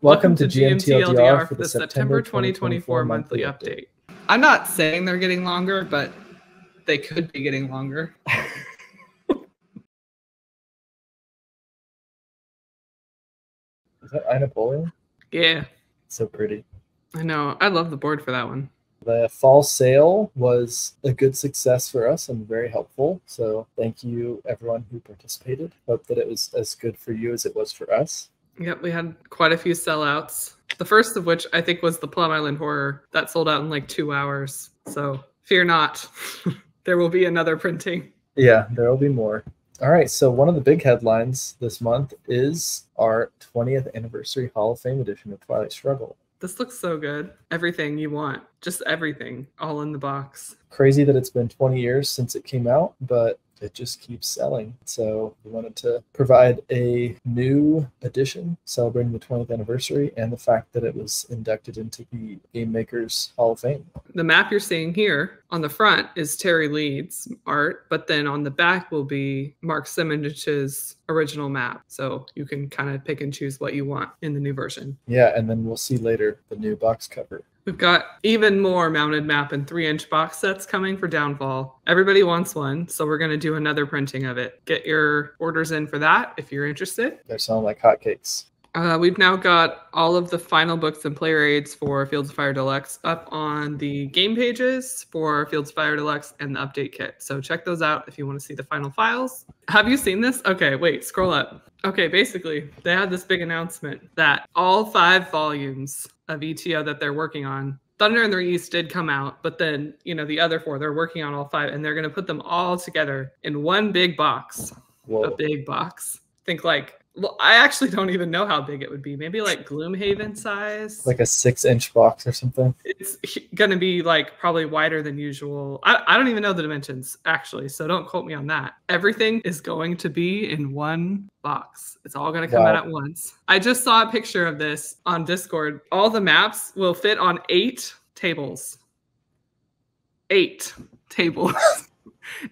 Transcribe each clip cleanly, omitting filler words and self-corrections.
Welcome to GMTLDR for the September 2024 monthly update. I'm not saying they're getting longer, but they could be getting longer. Is that I Napoleon? Yeah. So pretty. I know. I love the board for that one. The fall sale was a good success for us and very helpful. So thank you, everyone who participated. Hope that it was as good for you as it was for us. Yep, we had quite a few sellouts. The first of which I think was the Plum Island Horror. That sold out in like 2 hours. So fear not. There will be another printing. Yeah, there will be more. All right, so one of the big headlines this month is our 20th anniversary Hall of Fame edition of Twilight Struggle. This looks so good. Everything you want. Just everything. All in the box. Crazy that it's been 20 years since it came out, but it just keeps selling. So we wanted to provide a new edition celebrating the 20th anniversary and the fact that it was inducted into the Game Makers Hall of Fame. The map you're seeing here on the front is Terry Leeds art, but then on the back will be Mark Simonic's original map. So you can kind of pick and choose what you want in the new version. Yeah, and then we'll see later the new box cover. We've got even more mounted map and 3-inch box sets coming for Downfall. Everybody wants one, so we're going to do another printing of it. Get your orders in for that if you're interested. They're selling like hotcakes. We've now got all of the final books and player aids for Fields of Fire Deluxe up on the game pages for Fields of Fire Deluxe and the update kit. So check those out if you want to see the final files. Have you seen this? Okay, wait, scroll up. Okay, basically, they had this big announcement that all 5 volumes of ETO that they're working on, Thunder in the East did come out, but then, you know, the other 4, they're working on all 5, and they're going to put them all together in one big box. Whoa. A big box. Think like, well, I actually don't even know how big it would be. Maybe like Gloomhaven size. Like a 6-inch box or something. It's going to be like probably wider than usual. I don't even know the dimensions actually, so don't quote me on that. Everything is going to be in one box. It's all going to come out at once. I just saw a picture of this on Discord. All the maps will fit on 8 tables. 8 tables.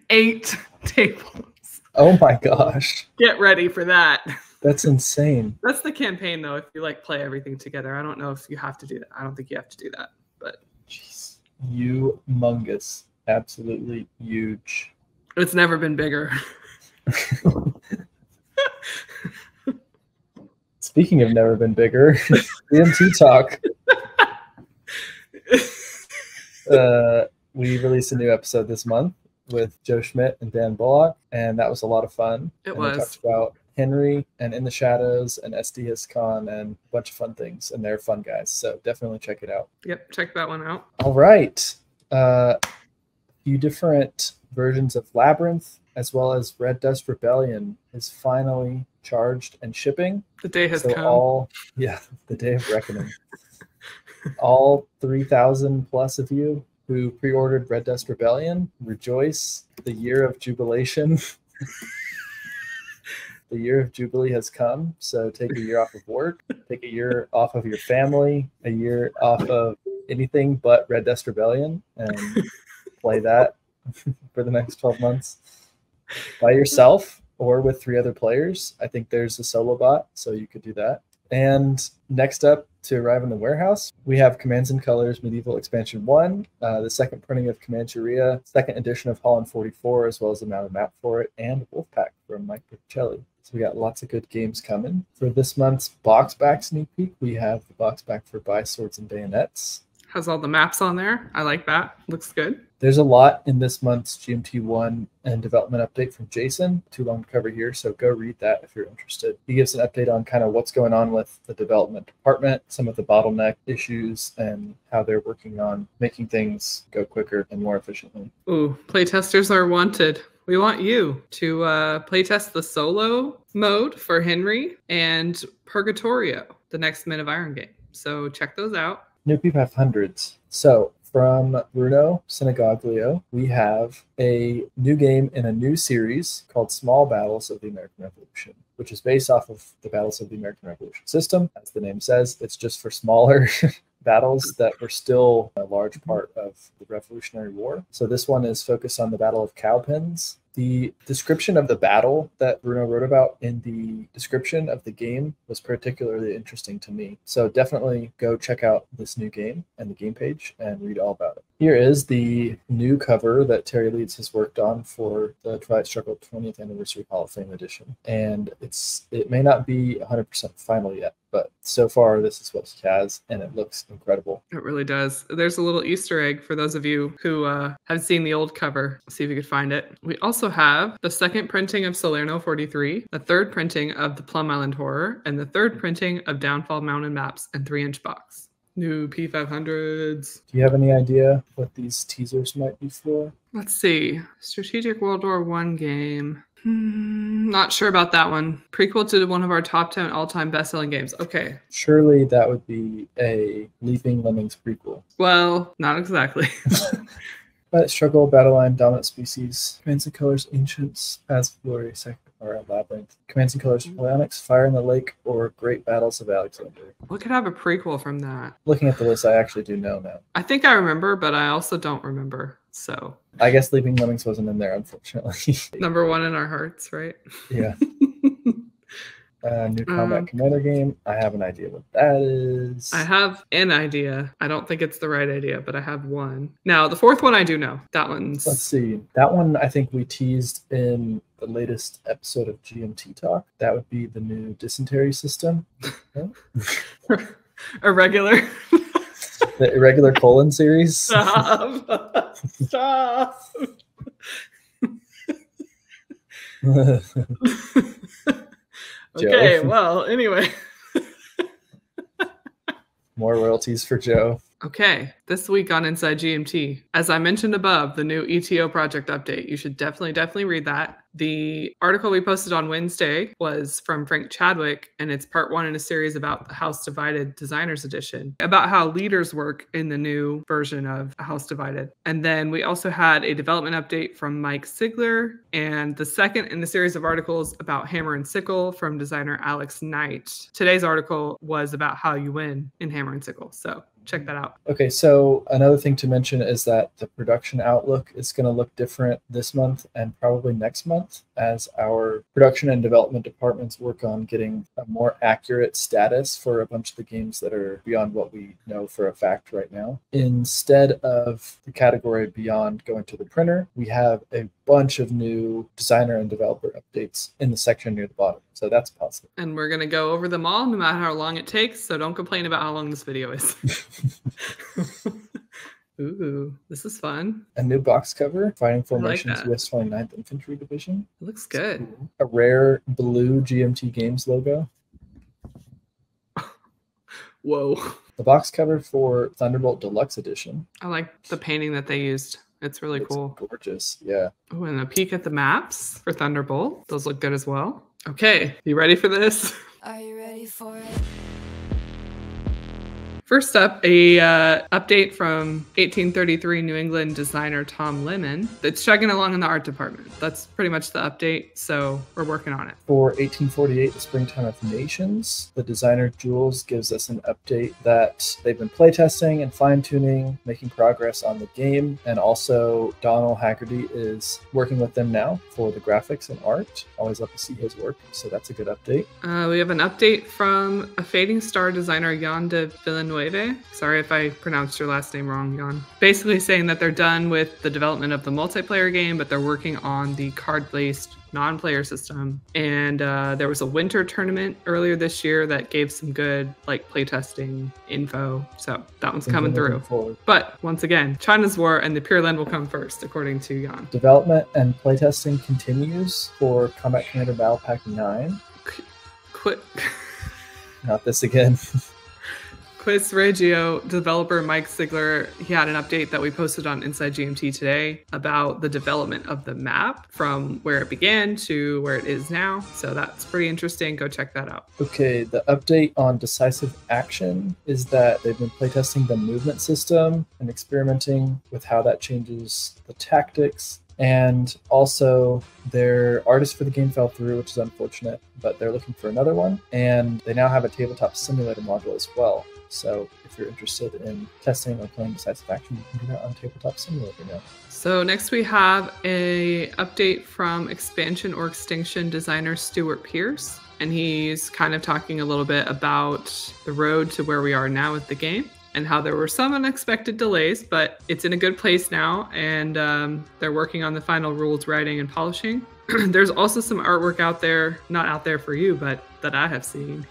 8 tables. Oh my gosh. Get ready for that. That's insane. That's the campaign, though, if you like play everything together. I don't know if you have to do that. I don't think you have to do that, but jeez, humongous, absolutely huge. It's never been bigger. Speaking of never been bigger, GMT talk. We released a new episode this month with Joe Schmidt and Dan Bullock, and that was a lot of fun. It was. We talked about Henry and In the Shadows and SDSCon and a bunch of fun things, and they're fun guys, so definitely check it out. Yep, check that one out. All right. A few different versions of Labyrinth, as well as Red Dust Rebellion, is finally charged and shipping. The day has come. The day of reckoning. All 3,000 plus of you who pre-ordered Red Dust Rebellion, rejoice. The year of jubilation. The year of Jubilee has come, so take a year off of work, take a year off of your family, a year off of anything but Red Dust Rebellion, and play that for the next 12 months by yourself or with 3 other players. I think there's a solo bot, so you could do that. And next up to arrive in the warehouse, we have Commands and Colors Medieval Expansion 1, the second printing of Comancheria, second edition of Holland 44, as well as the mounted map for it, and Wolfpack from Mike Piccelli. So we got lots of good games coming. For this month's box back sneak peek, we have the box back for By Swords and Bayonets. Has all the maps on there. I like that. Looks good. There's a lot in this month's GMT1 and development update from Jason. Too long to cover here, so go read that if you're interested. He gives an update on kind of what's going on with the development department, some of the bottleneck issues, and how they're working on making things go quicker and more efficiently. Ooh, playtesters are wanted. We want you to playtest the solo mode for Henry and Purgatorio, the next Men of Iron game. So check those out. New people have hundreds. So from Bruno Senegaglio, we have a new game in a new series called Small Battles of the American Revolution, which is based off of the Battles of the American Revolution system. As the name says, it's just for smaller battles that were still a large part of the Revolutionary War. So this one is focused on the Battle of Cowpens, The description of the battle that Bruno wrote about in the description of the game was particularly interesting to me. So definitely go check out this new game and the game page and read all about it. Here is the new cover that Terry Leeds has worked on for the Twilight Struggle 20th Anniversary Hall of Fame edition. And it may not be 100% final yet, but so far this is what he has, and it looks incredible. It really does. There's a little Easter egg for those of you who have seen the old cover. See if you could find it. We also have the second printing of Salerno 43, the third printing of the Plum Island Horror, and the third printing of Downfall Mountain Maps in 3-inch box. New P500s. Do you have any idea what these teasers might be for? Let's see. Strategic World War I game. Not sure about that one. Prequel to one of our top 10 all-time best-selling games. Okay. Surely that would be a Leaping Lemmings prequel. Well, not exactly. But Struggle, Battle Line, Dominant Species, Commands and Colors, Ancients, Paths of Glory, or Labyrinth, Commands and Colors, Phalanx, Fire in the Lake, or Great Battles of Alexander. What could have a prequel from that? Looking at the list, I actually do know now. I think I remember, but I also don't remember. So I guess Leaping Lemmings wasn't in there, unfortunately. Number one in our hearts, right? Yeah. New Combat Commander game. I have an idea what that is. I have an idea. I don't think it's the right idea, but I have one. Now, the fourth one I do know. That one's... Let's see. That one I think we teased in the latest episode of GMT Talk. That would be the new dysentery system. Irregular. The Irregular Colon series. Stop. Stop. Okay, well, anyway. More royalties for Joe. Okay, this week on Inside GMT, as I mentioned above, the new ETO project update. You should definitely read that. The article we posted on Wednesday was from Frank Chadwick, and it's part one in a series about the House Divided Designers Edition, about how leaders work in the new version of House Divided. And then we also had a development update from Mike Sigler, and the second in the series of articles about Hammer and Sickle from designer Alex Knight. Today's article was about how you win in Hammer and Sickle, so check that out. Okay, so another thing to mention is that the production outlook is going to look different this month and probably next month as our production and development departments work on getting a more accurate status for a bunch of the games that are beyond what we know for a fact right now. Instead of the category beyond going to the printer, we have a bunch of new designer and developer updates in the section near the bottom. So that's positive. And we're going to go over them all no matter how long it takes. So don't complain about how long this video is. Ooh, this is fun. A new box cover, Fighting Formations like US 29th Infantry Division. It looks good. Cool. A rare blue GMT Games logo. Whoa. The box cover for Thunderbolt Deluxe Edition. I like the painting that they used. It's really cool. Gorgeous, yeah. Oh, and a peek at the maps for Thunderbolt. Those look good as well. Okay, you ready for this? Are you ready for it? First up, a update from 1833 New England designer Tom Lemon. It's chugging along in the art department. That's pretty much the update, so we're working on it. For 1848, the Springtime of Nations, the designer Jules gives us an update that they've been playtesting and fine-tuning, making progress on the game, and also Donald Haggerty is working with them now for the graphics and art. Always love to see his work, so that's a good update. We have an update from a Fading Star designer, Jan de Villanueva. Sorry if I pronounced your last name wrong, Jan. Basically saying that they're done with the development of the multiplayer game, but they're working on the card-based non-player system. And there was a winter tournament earlier this year that gave some good playtesting info. So that one's coming through. Forward. But once again, China's war and the Pure Land will come first, according to Jan. Development and playtesting continues for Combat Commander Battle Pack 9. Quit. Not this again. Quiz Regio developer Mike Sigler, he had an update that we posted on Inside GMT today about the development of the map from where it began to where it is now. So that's pretty interesting. Go check that out. Okay, the update on Decisive Action is that they've been playtesting the movement system and experimenting with how that changes the tactics And also, their artist for the game fell through, which is unfortunate, but they're looking for another one. And they now have a tabletop simulator module as well. So if you're interested in testing or playing Decisive Action, you can do that on Tabletop Simulator now. So next we have a update from Expansion or Extinction designer Stuart Pierce. And he's kind of talking a little bit about the road to where we are now with the game and how there were some unexpected delays, but it's in a good place now. And they're working on the final rules writing and polishing. There's also some artwork out there, not out there for you, but that I have seen.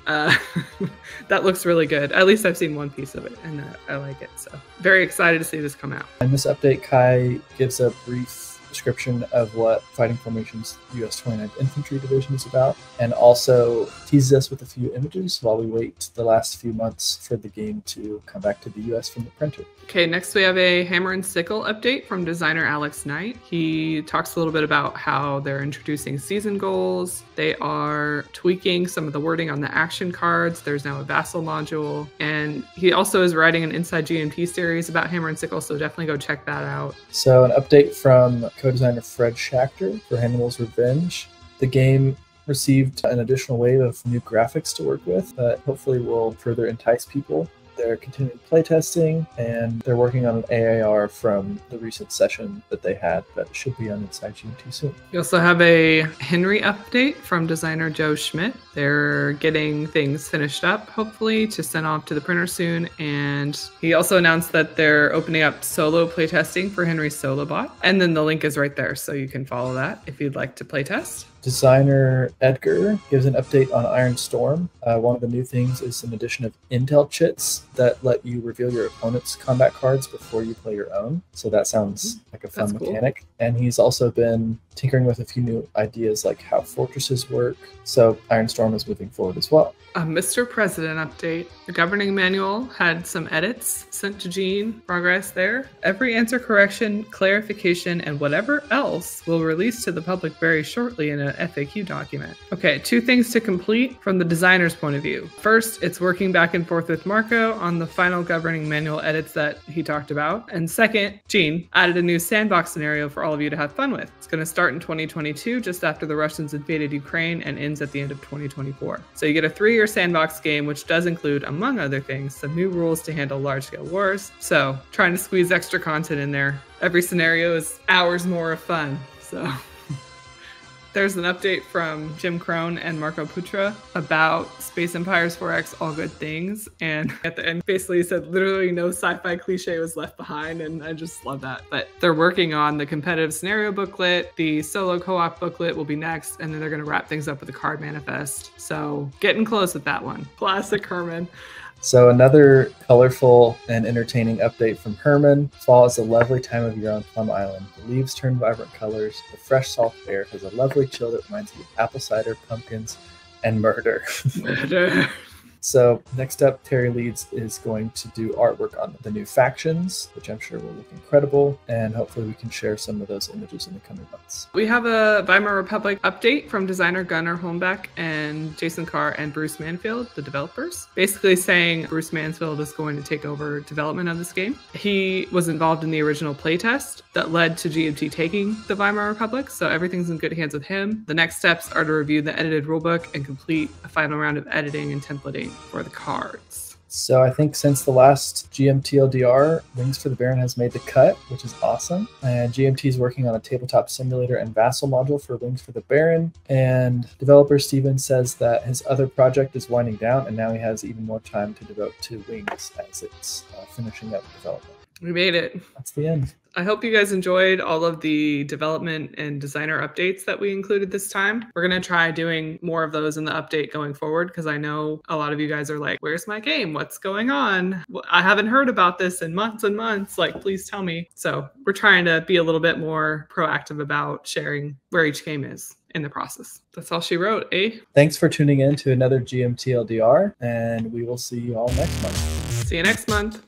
That looks really good. At least I've seen one piece of it and I like it. So very excited to see this come out. In this update, Kai gives a brief description of what Fighting Formation's US 29th Infantry Division is about, and also teases us with a few images while we wait the last few months for the game to come back to the US from the printer. Okay, next we have a Hammer and Sickle update from designer Alex Knight. He talks a little bit about how they're introducing season goals. They are tweaking some of the wording on the action cards. There's now a vassal module. And he also is writing an Inside GMT series about Hammer and Sickle, so definitely go check that out. So an update from co-designer Fred Schachter for Hannibal's Revenge. The game received an additional wave of new graphics to work with that hopefully will further entice people. They're continuing playtesting, and they're working on an AAR from the recent session that they had that should be on Inside GMT soon. We also have a Henry update from designer Joe Schmidt. They're getting things finished up, hopefully, to send off to the printer soon. And he also announced that they're opening up solo playtesting for Henry's solo bot. And then the link is right there, so you can follow that if you'd like to playtest. Designer Edgar gives an update on Iron Storm. One of the new things is an addition of intel chits that let you reveal your opponent's combat cards before you play your own. So that sounds like a fun mechanic. Cool. And he's also been tinkering with a few new ideas like how fortresses work. So Iron Storm is moving forward as well. A Mr. President update. The governing manual had some edits sent to Gene. Progress there. Every answer correction, clarification, and whatever else will release to the public very shortly in an FAQ document. Okay, 2 things to complete from the designer's point of view. First, it's working back and forth with Marco on the final governing manual edits that he talked about. And second, Gene added a new sandbox scenario for all of you to have fun with. It's going to start in 2022, just after the Russians invaded Ukraine, and ends at the end of 2024. So you get a 3-year sandbox game, which does include, among other things, some new rules to handle large-scale wars. So trying to squeeze extra content in there. Every scenario is hours more of fun. So there's an update from Jim Crone and Marco Putra about Space Empires 4X All Good Things. And at the end, basically he said literally no sci-fi cliche was left behind. And I just love that. But they're working on the competitive scenario booklet. The solo co-op booklet will be next. And then they're going to wrap things up with a card manifest. So getting close with that one. Classic Herman. So another colorful and entertaining update from Herman. Fall is a lovely time of year on Plum Island. The leaves turn vibrant colors. The fresh salt air has a lovely chill that reminds you of apple cider, pumpkins, and murder. Murder. So next up, Terry Leeds is going to do artwork on the new factions, which I'm sure will look incredible, and hopefully we can share some of those images in the coming months. We have a Weimar Republic update from designer Gunnar Holmbeck and Jason Carr and Bruce Manfield, the developers, basically saying Bruce Mansfield is going to take over development of this game. He was involved in the original playtest that led to GMT taking the Weimar Republic, so everything's in good hands with him. The next steps are to review the edited rulebook and complete a final round of editing and templating for the cards. So I think since the last GMTLDR, Wings for the Baron has made the cut, which is awesome. And GMT is working on a tabletop simulator and vassal module for Wings for the Baron. And developer Steven says that his other project is winding down, and now he has even more time to devote to Wings as it's finishing up development. We made it. That's the end. I hope you guys enjoyed all of the development and designer updates that we included this time. We're going to try doing more of those in the update going forward, because I know a lot of you guys are like, where's my game? What's going on? I haven't heard about this in months and months. Like, please tell me. So we're trying to be a little bit more proactive about sharing where each game is in the process. That's all she wrote, eh? Thanks for tuning in to another GMTLDR, and we will see you all next month. See you next month.